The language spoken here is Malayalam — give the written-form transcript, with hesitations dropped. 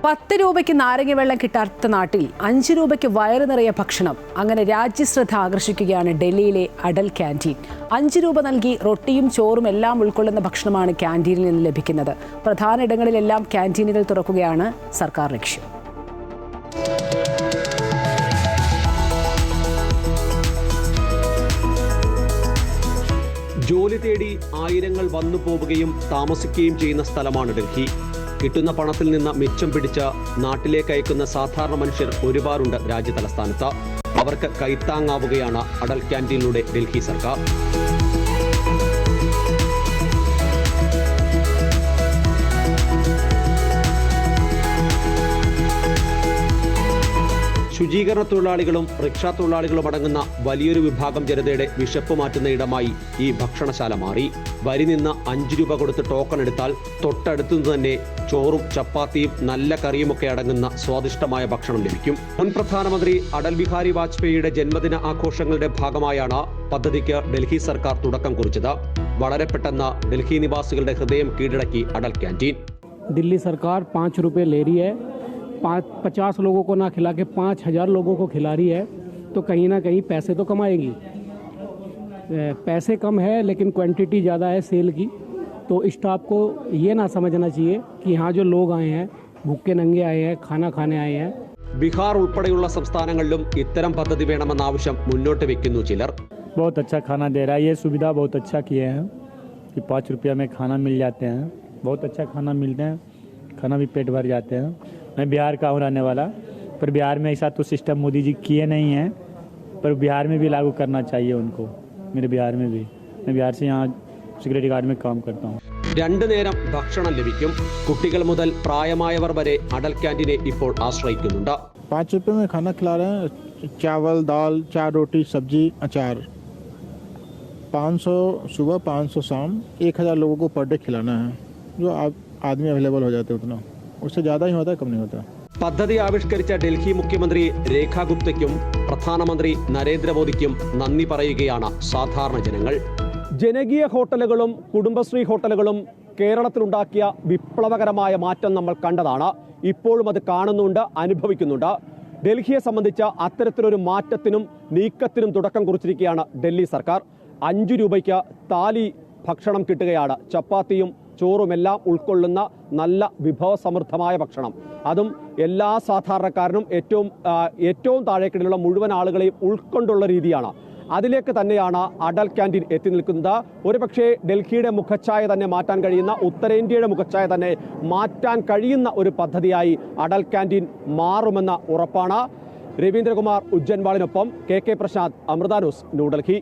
10 രൂപയ്ക്ക് നാരങ്ങ വെള്ളം കിട്ടാത്ത നാട്ടിൽ 5 രൂപയ്ക്ക് വയറ് നിറയെ ഭക്ഷണം. അങ്ങനെ രാജ്യശ്രദ്ധ ആകർഷിക്കുകയാണ് ഡൽഹിയിലെ അടൽ ക്യാൻറ്റീൻ. 5 രൂപ നൽകി റൊട്ടിയും ചോറും എല്ലാം ഉൾക്കൊള്ളുന്ന ഭക്ഷണമാണ് ക്യാൻറ്റീനിൽ നിന്ന് ലഭിക്കുന്നത്. പ്രധാന ഇടങ്ങളിലെല്ലാം ക്യാൻറ്റീനുകൾ തുറക്കുകയാണ് സർക്കാർ ലക്ഷ്യം. ജോലി തേടി ആയിരങ്ങൾ വന്നു പോവുകയും താമസിക്കുകയും ചെയ്യുന്ന സ്ഥലമാണ് ഡൽഹി. കിട്ടുന്ന പണത്തിൽ നിന്ന് മിച്ചം പിടിച്ച് നാട്ടിലേക്ക് അയക്കുന്ന സാധാരണ മനുഷ്യർ ഒരുപാടുണ്ട് രാജ്യ തലസ്ഥാനത്ത്. അവർക്ക് കൈത്താങ്ങാവുകയാണ് അടൽ ക്യാൻറ്റീനിലൂടെ ഡൽഹി സർക്കാർ. ശുചീകരണ തൊഴിലാളികളും റിക്ഷാ തൊഴിലാളികളും അടങ്ങുന്ന വലിയൊരു വിഭാഗം ജനതയുടെ വിശപ്പ് മാറ്റുന്ന ഇടമായി ഈ ഭക്ഷണശാല മാറി. വരി നിന്ന് 5 രൂപ കൊടുത്ത് ടോക്കൺ എടുത്താൽ തൊട്ടടുത്തുനിന്ന് തന്നെ ചോറും ചപ്പാത്തിയും നല്ല കറിയുമൊക്കെ അടങ്ങുന്ന സ്വാദിഷ്ടമായ ഭക്ഷണം ലഭിക്കും. മുൻ പ്രധാനമന്ത്രി അടൽ ബിഹാരി വാജ്പേയിയുടെ ജന്മദിന ആഘോഷങ്ങളുടെ ഭാഗമായാണ് പദ്ധതിക്ക് ഡൽഹി സർക്കാർ തുടക്കം കുറിച്ചത്. വളരെ പെട്ടെന്ന് ഡൽഹി നിവാസികളുടെ ഹൃദയം കീഴടക്കി അടൽ ക്യാൻറ്റീൻ. दिल्ली सरकार 5 रुपये ले रही है, 50 लोगों को ना खिला के 5000 लोगों को खिला रही है, तो कहीं ना कहीं पैसे तो कमाएगी. पैसे कम है लेकिन क्वांटिटी ज़्यादा है सेल की. तो स्टाफ को ये ना समझना चाहिए कि यहाँ जो लोग आए हैं भूखे नंगे आए हैं, खाना खाने आए हैं. ബിഹാർ ഉൾപ്പെടെയുള്ള സംസ്ഥാനങ്ങളിലും ഇത്തരം പദ്ധതി വേണമെന്ന ആവശ്യം മുന്നോട്ട് വെക്കുന്നു ചിലർ. बहुत अच्छा खाना दे रहा है, ये सुविधा बहुत अच्छा किए हैं कि 5 रुपया में खाना मिल जाते हैं. बहुत अच्छा खाना मिलते हैं, खाना भी पेट भर जाते हैं. मैं बिहार का हूँ रहने वाला, पर बिहार में ऐसा तो सिस्टम मोदी जी किए नहीं हैं, पर बिहार में भी लागू करना चाहिए उनको. मेरे बिहार में भी, मैं बिहार से यहाँ सिक्योरिटी गार्ड में काम करता हूँ. 2 നേരം ഭക്ഷണം ലഭിക്കും. കുട്ടികൾ മുതൽ പ്രായമായവർ വരെ അടൽ ക്യാൻറ്റീനെ ഇപ്പോൾ ആശ്രയിക്കുന്നുണ്ട്. 5 रुपये में खाना खिला रहे हैं, चावल दाल 4 रोटी सब्जी अचार. 500 सुबह 500 शाम, 1000 लोगों को पर डे खिलाना है. जो आदमी अवेलेबल हो जाते हैं उतना, उससे ज़्यादा ही होता है, कम नहीं होता. പദ്ധതി ആവിഷ്കരിച്ച ഡൽഹി മുഖ്യമന്ത്രി രേഖ ഗുപ്തയ്ക്കും പ്രധാനമന്ത്രി നരേന്ദ്രമോദിക്കും നന്ദി പറയുകയാണ് സാധാരണ ജനങ്ങൾ. ജനകീയ ഹോട്ടലുകളും കുടുംബശ്രീ ഹോട്ടലുകളും കേരളത്തിലുണ്ടാക്കിയ വിപ്ലവകരമായ മാറ്റം നമ്മൾ കണ്ടതാണ്. ഇപ്പോഴും അത് കാണുന്നുണ്ട്, അനുഭവിക്കുന്നുണ്ട്. ഡൽഹിയെ സംബന്ധിച്ച അത്തരത്തിലൊരു മാറ്റത്തിനും നീക്കത്തിനും തുടക്കം കുറിച്ചിരിക്കുകയാണ് ഡൽഹി സർക്കാർ. 5 രൂപയ്ക്ക് താലി ഭക്ഷണം കിട്ടുകയാണ്. ചപ്പാത്തിയും ചോറുമെല്ലാം ഉൾക്കൊള്ളുന്ന നല്ല വിഭവസമൃദ്ധമായ ഭക്ഷണം. അതും എല്ലാ സാധാരണക്കാരനും ഏറ്റവും താഴേക്കിടയിലുള്ള മുഴുവൻ ആളുകളെയും ഉൾക്കൊണ്ടുള്ള രീതിയാണ്. അതിലേക്ക് തന്നെയാണ് അടൽ ക്യാൻറ്റീൻ എത്തി നിൽക്കുന്നത്. ഒരുപക്ഷേ ഡൽഹിയുടെ മുഖച്ഛായ തന്നെ മാറ്റാൻ കഴിയുന്ന, ഉത്തരേന്ത്യയുടെ മുഖച്ഛായ തന്നെ മാറ്റാൻ കഴിയുന്ന ഒരു പദ്ധതിയായി അടൽ ക്യാൻറ്റീൻ മാറുമെന്ന ഉറപ്പാണ്. രവീന്ദ്രകുമാർ ഉജ്ജൻവാളിനൊപ്പം KK പ്രശാന്ത്, അമൃത ന്യൂസ്, ന്യൂഡൽഹി.